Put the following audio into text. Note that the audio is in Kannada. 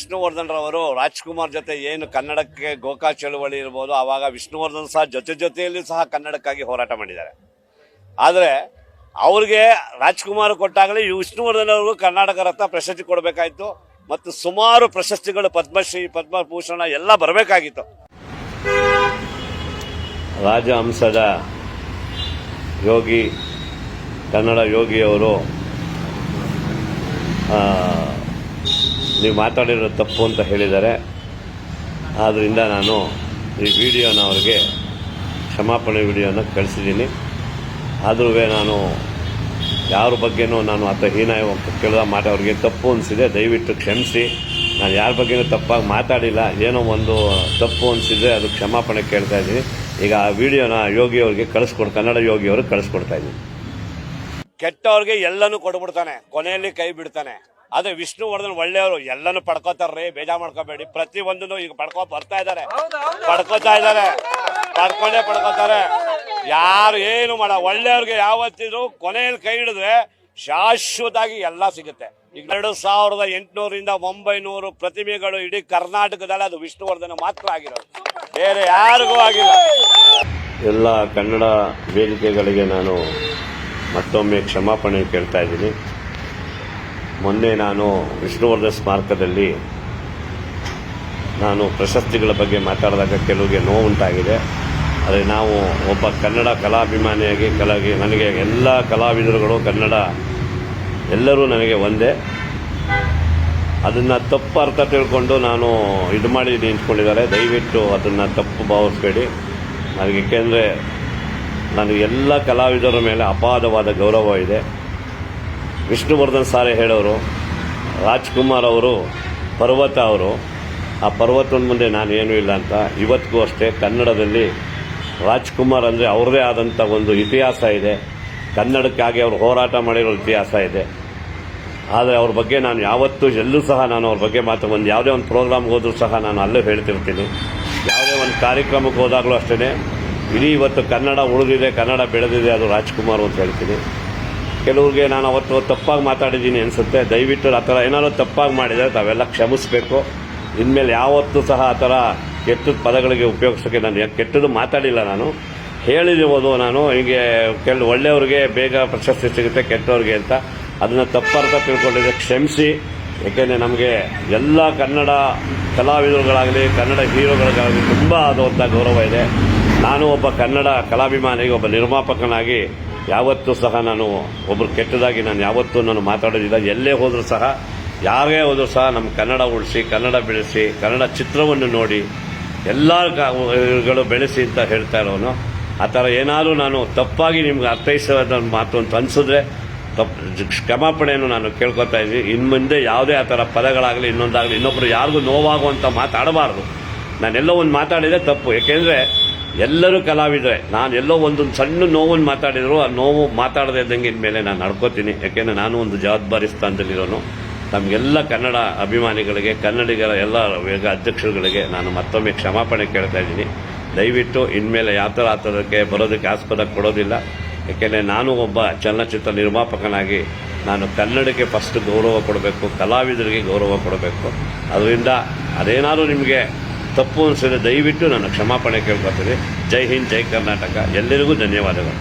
ವಿಷ್ಣುವರ್ಧನ್ ರವರು ರಾಜ್ಕುಮಾರ್ ಜೊತೆ ಏನು ಕನ್ನಡಕ್ಕೆ ಗೋಕಾ ಚಳುವಳಿ ಇರ್ಬೋದು, ಆವಾಗ ವಿಷ್ಣುವರ್ಧನ್ ಸಹ ಜೊತೆಯಲ್ಲಿ ಸಹ ಕನ್ನಡಕ್ಕಾಗಿ ಹೋರಾಟ ಮಾಡಿದ್ದಾರೆ. ಆದರೆ ಅವ್ರಿಗೆ ರಾಜ್ಕುಮಾರ್ ಕೊಟ್ಟಾಗಲೇ ಈ ವಿಷ್ಣುವರ್ಧನ್ ಅವ್ರಿಗೂ ಕರ್ನಾಟಕ ರತ್ನ ಪ್ರಶಸ್ತಿ ಕೊಡಬೇಕಾಯಿತು ಮತ್ತು ಸುಮಾರು ಪ್ರಶಸ್ತಿಗಳು ಪದ್ಮಶ್ರೀ, ಪದ್ಮಭೂಷಣ ಎಲ್ಲ ಬರಬೇಕಾಗಿತ್ತು. ರಾಜಹಂಸದ ಯೋಗಿ, ಕನ್ನಡ ಯೋಗಿಯವರು ನೀವು ಮಾತಾಡಿರೋ ತಪ್ಪು ಅಂತ ಹೇಳಿದ್ದಾರೆ. ಆದ್ದರಿಂದ ನಾನು ಈ ವಿಡಿಯೋನ ಅವ್ರಿಗೆ ಕ್ಷಮಾಪಣೆ ವಿಡಿಯೋನ ಕಳಿಸಿದ್ದೀನಿ. ಆದರೂ ನಾನು ಯಾರ ಬಗ್ಗೆನೂ ನಾನು ಹೀನ ಕೇಳಿದ ಮಾತು ಅವ್ರಿಗೆ ತಪ್ಪು ಅನಿಸಿದೆ, ದಯವಿಟ್ಟು ಕ್ಷಮಿಸಿ. ನಾನು ಯಾರ ಬಗ್ಗೆನೂ ತಪ್ಪಾಗಿ ಮಾತಾಡಿಲ್ಲ. ಏನೋ ಒಂದು ತಪ್ಪು ಅನಿಸಿದ್ರೆ ಅದು ಕ್ಷಮಾಪಣೆ ಕೇಳ್ತಾ ಇದ್ದೀನಿ. ಈಗ ಆ ವಿಡಿಯೋನ ಯೋಗಿಯವ್ರಿಗೆ ಕನ್ನಡ ಯೋಗಿಯವ್ರಿಗೆ ಕಳಿಸ್ಕೊಡ್ತಾ ಇದ್ದೀನಿ. ಕೆಟ್ಟವ್ರಿಗೆ ಎಲ್ಲನೂ ಕೊಡ್ಬಿಡ್ತಾನೆ, ಕೊನೆಯಲ್ಲಿ ಕೈ ಬಿಡ್ತಾನೆ. ಅದೇ ವಿಷ್ಣುವರ್ಧನ್ ಒಳ್ಳೆಯವರು, ಎಲ್ಲನೂ ಪಡ್ಕೋತಾರ್ರಿ, ಬೇಜಾರು ಮಾಡ್ಕೋಬೇಡಿ. ಪ್ರತಿಯೊಂದನ್ನು ಈಗ ಪಡ್ಕೋತಾ ಇದ್ದಾರೆ, ಪಡ್ಕೋತಾರೆ. ಯಾರು ಏನು ಒಳ್ಳೆಯವ್ರಿಗೆ ಯಾವತ್ತಿದ್ರು ಕೊನೆಯಲ್ಲಿ ಕೈ ಹಿಡಿದ್ರೆ ಶಾಶ್ವತವಾಗಿ ಎಲ್ಲ ಸಿಗುತ್ತೆ. ಈಗ 2800ರಿಂದ 900 ಪ್ರತಿಮೆಗಳು ಇಡೀ ಕರ್ನಾಟಕದಲ್ಲಿ ಅದು ವಿಷ್ಣುವರ್ಧನ್ ಮಾತ್ರ ಆಗಿರೋದು, ಬೇರೆ ಯಾರಿಗೂ ಆಗಿಲ್ಲ. ಎಲ್ಲ ಕನ್ನಡ ವೇದಿಕೆಗಳಿಗೆ ನಾನು ಮತ್ತೊಮ್ಮೆ ಕ್ಷಮಾಪಣೆ ಕೇಳ್ತಾ ಇದ್ದೀನಿ. ಮೊನ್ನೆ ನಾನು ವಿಷ್ಣುವರ್ಧನ್ ಸ್ಮಾರಕದಲ್ಲಿ ನಾನು ಪ್ರಶಸ್ತಿಗಳ ಬಗ್ಗೆ ಮಾತಾಡಿದಾಗ ಕೆಲವರಿಗೆ ನೋವುಂಟಾಗಿದೆ. ಆದರೆ ನಾವು ಒಬ್ಬ ಕನ್ನಡ ಕಲಾಭಿಮಾನಿಯಾಗಿ ನನಗೆ ಎಲ್ಲ ಕಲಾವಿದರುಗಳು ಕನ್ನಡ ಎಲ್ಲರೂ ನನಗೆ ಒಂದೇ. ಅದನ್ನು ತಪ್ಪು ಅರ್ಥ ತಿಳ್ಕೊಂಡು ನಾನು ಇದು ಮಾಡಿ ನಿಂತ್ಕೊಂಡಿದ್ದಾರೆ. ದಯವಿಟ್ಟು ಅದನ್ನು ತಪ್ಪು ಭಾವಿಸಬೇಡಿ. ನನಗೆ ಏಕೆಂದರೆ ನನಗೆ ಎಲ್ಲ ಕಲಾವಿದರ ಮೇಲೆ ಅಪಾರವಾದ ಗೌರವ ಇದೆ. ವಿಷ್ಣುವರ್ಧನ್ ಸಾರೇ ಹೇಳೋರು, ರಾಜ್ಕುಮಾರ್ ಅವರು ಪರ್ವತ ಅವರು, ಆ ಪರ್ವತದ ಮುಂದೆ ನಾನೇನೂ ಇಲ್ಲ ಅಂತ. ಇವತ್ತಿಗೂ ಅಷ್ಟೇ ಕನ್ನಡದಲ್ಲಿ ರಾಜ್ಕುಮಾರ್ ಅಂದರೆ ಅವ್ರದೇ ಆದಂಥ ಒಂದು ಇತಿಹಾಸ ಇದೆ. ಕನ್ನಡಕ್ಕಾಗಿ ಅವರು ಹೋರಾಟ ಮಾಡಿರೋ ಇತಿಹಾಸ ಇದೆ. ಆದರೆ ಅವ್ರ ಬಗ್ಗೆ ನಾನು ಯಾವತ್ತೂ ಎಲ್ಲೂ ಸಹ ನಾನು ಅವ್ರ ಬಗ್ಗೆ ಯಾವುದೇ ಒಂದು ಪ್ರೋಗ್ರಾಮ್ಗೆ ಹೋದರೂ ಸಹ ನಾನು ಅಲ್ಲೇ ಹೇಳ್ತಿರ್ತೀನಿ. ಯಾವುದೇ ಒಂದು ಕಾರ್ಯಕ್ರಮಕ್ಕೆ ಹೋದಾಗಲೂ ಅಷ್ಟೇ, ಇಡೀ ಇವತ್ತು ಕನ್ನಡ ಉಳಿದಿದೆ, ಕನ್ನಡ ಬೆಳೆದಿದೆ, ಅದು ರಾಜ್ಕುಮಾರ್ ಅಂತ ಹೇಳ್ತೀನಿ. ಕೆಲವ್ರಿಗೆ ನಾನು ಅವತ್ತು ತಪ್ಪಾಗಿ ಮಾತಾಡಿದ್ದೀನಿ ಅನಿಸುತ್ತೆ. ದಯವಿಟ್ಟು ಆ ಥರ ಏನಾದರೂ ತಪ್ಪಾಗಿ ಮಾಡಿದರೆ ತಾವೆಲ್ಲ ಕ್ಷಮಿಸಬೇಕು. ಇನ್ಮೇಲೆ ಯಾವತ್ತೂ ಸಹ ಆ ಥರ ಕೆಟ್ಟದ ಪದಗಳಿಗೆ ಉಪಯೋಗಿಸೋಕ್ಕೆ ನಾನು ಕೆಟ್ಟದ್ದು ಮಾತಾಡಿಲ್ಲ. ನಾನು ಹೇಳಿರ್ಬೋದು, ನಾನು ಹೀಗೆ ಒಳ್ಳೆಯವ್ರಿಗೆ ಬೇಗ ಪ್ರಶಸ್ತಿ ಸಿಗುತ್ತೆ, ಕೆಟ್ಟವ್ರಿಗೆ ಅಂತ. ಅದನ್ನು ತಪ್ಪರ್ಥ ತಿಳ್ಕೊಂಡಿದ್ದೆ, ಕ್ಷಮಿಸಿ. ಏಕೆಂದರೆ ನಮಗೆ ಎಲ್ಲ ಕನ್ನಡ ಕಲಾವಿದರುಗಳಾಗಲಿ ಕನ್ನಡ ಹೀರೋಗಳಿಗಾಗಲಿ ತುಂಬ ಆದಂಥ ಗೌರವ ಇದೆ. ನಾನು ಒಬ್ಬ ಕನ್ನಡ ಕಲಾಭಿಮಾನಿಗೆ, ಒಬ್ಬ ನಿರ್ಮಾಪಕನಾಗಿ ಯಾವತ್ತೂ ಸಹ ನಾನು ಒಬ್ಬರು ಕೆಟ್ಟದಾಗಿ ನಾನು ಯಾವತ್ತೂ ನಾನು ಮಾತಾಡೋದಿಲ್ಲ. ಎಲ್ಲೇ ಹೋದರೂ ಸಹ, ಯಾರೇ ಹೋದರೂ ಸಹ ನಮ್ಮ ಕನ್ನಡ ಉಳಿಸಿ, ಕನ್ನಡ ಬೆಳೆಸಿ, ಕನ್ನಡ ಚಿತ್ರವನ್ನು ನೋಡಿ ಎಲ್ಲಗಳು ಬೆಳೆಸಿ ಅಂತ ಹೇಳ್ತಾ ಇರೋನು. ಆ ಥರ ಏನಾದರೂ ನಾನು ತಪ್ಪಾಗಿ ನಿಮ್ಗೆ ಅರ್ಥೈಸೋದ ಮಾತು ಅಂತ ಅನಿಸಿದ್ರೆ ಕ್ಷಮಾಪಣೆಯನ್ನು ನಾನು ಕೇಳ್ಕೊತಾ ಇದ್ದೀನಿ. ಇನ್ನು ಮುಂದೆ ಯಾವುದೇ ಆ ಥರ ಪದಗಳಾಗಲಿ ಇನ್ನೊಂದಾಗಲಿ ಇನ್ನೊಬ್ಬರು ಯಾರಿಗೂ ನೋವಾಗುವಂಥ ಮಾತಾಡಬಾರ್ದು. ನಾನೆಲ್ಲೋ ಒಂದು ಮಾತಾಡಿದರೆ ತಪ್ಪು. ಏಕೆಂದರೆ ಎಲ್ಲರೂ ಕಲಾವಿದರೆ. ನಾನು ಎಲ್ಲೋ ಒಂದು ಸಣ್ಣ ನೋವನ್ನು ಮಾತಾಡಿದ್ರು, ಆ ನೋವು ಮಾತಾಡದೇ ಇದ್ದಂಗೆ ಇನ್ಮೇಲೆ ನಾನು ನಡ್ಕೋತೀನಿ. ಯಾಕೆಂದರೆ ನಾನು ಒಂದು ಜವಾಬ್ದಾರಿ ಸ್ಥಾನದಲ್ಲಿರೋನು. ನಮಗೆಲ್ಲ ಕನ್ನಡ ಅಭಿಮಾನಿಗಳಿಗೆ, ಕನ್ನಡಿಗರ ಎಲ್ಲ ಅಧ್ಯಕ್ಷರುಗಳಿಗೆ ನಾನು ಮತ್ತೊಮ್ಮೆ ಕ್ಷಮಾಪಣೆ ಕೇಳ್ತಾ ಇದ್ದೀನಿ. ದಯವಿಟ್ಟು ಇನ್ಮೇಲೆ ಯಾವ ಥರ ಆ ಥರಕ್ಕೆ ಬರೋದಕ್ಕೆ ಆಸ್ಪದ ಕೊಡೋದಿಲ್ಲ. ಯಾಕೆಂದರೆ ನಾನು ಒಬ್ಬ ಚಲನಚಿತ್ರ ನಿರ್ಮಾಪಕನಾಗಿ ನಾನು ಕನ್ನಡಕ್ಕೆ ಫಸ್ಟ್ ಗೌರವ ಕೊಡಬೇಕು, ಕಲಾವಿದರಿಗೆ ಗೌರವ ಕೊಡಬೇಕು. ಅದರಿಂದ ಅದೇನಾದರೂ ನಿಮಗೆ ತಪ್ಪು ಅನಿಸಿದ್ರೆ ದಯವಿಟ್ಟು ನಾನು ಕ್ಷಮಾಪಣೆ ಕೇಳ್ಕೊತೀನಿ. ಜೈ ಹಿಂದ್, ಜೈ ಕರ್ನಾಟಕ. ಎಲ್ಲರಿಗೂ ಧನ್ಯವಾದಗಳು.